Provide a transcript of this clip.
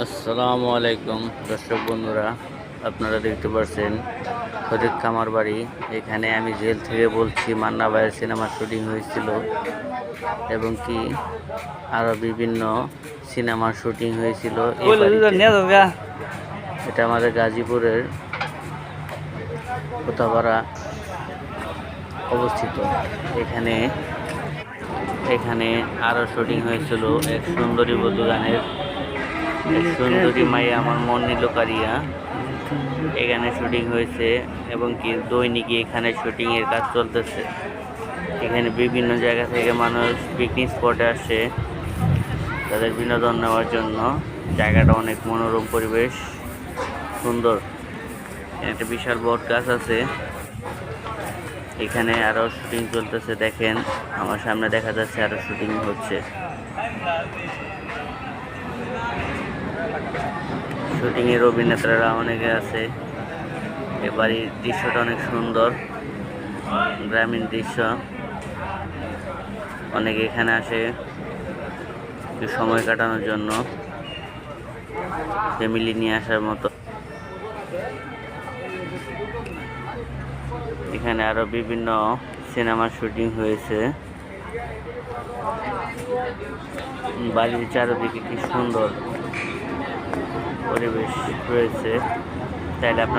আসসালামু আলাইকুম দর্শক বন্ধুরা, আপনারা দেখতে পাচ্ছেন ফরিদ কামার বাড়ি। এখানে আমি জেল থেকে বলছি, মান্না ভাইয়ের সিনেমার শুটিং হয়েছিল এবং কি আরও বিভিন্ন সিনেমার শুটিং হয়েছিল এই বাড়িতে। এটা আমাদের গাজীপুরের কোথাপাড়া অবস্থিত। এখানে এখানে আরও শুটিং হয়েছিল এক সুন্দরী বধূ গানের এক সুন্দরী মাইয়া আমার মন নিল কারিয়া। এখানে শুটিং হয়েছে এবং কি দৈনিকই এখানে শুটিংয়ের কাজ চলতেছে। এখানে বিভিন্ন জায়গা থেকে মানুষ পিকনিক স্পটে আসে তাদের বিনোদন নেওয়ার জন্য। জায়গাটা অনেক মনোরম, পরিবেশ সুন্দর। একটা বিশাল বট গাছ আছে। এখানে আরও শুটিং চলতেছে, দেখেন আমার সামনে দেখা যাচ্ছে আরও শুটিং হচ্ছে। শুটিংয়ের অভিনেতারা অনেকে আছে। এ বাড়ির দৃশ্যটা অনেক সুন্দর, গ্রামীণ দৃশ্য। অনেকে এখানে আসে একটু সময় কাটানোর জন্য, ফ্যামিলি নিয়ে আসার মতো। এখানে আরো বিভিন্ন সিনেমার শুটিং হয়েছে। বাড়ির চারিদিকে কি সুন্দর পরিবেশ রয়েছে, তাইলে আপনার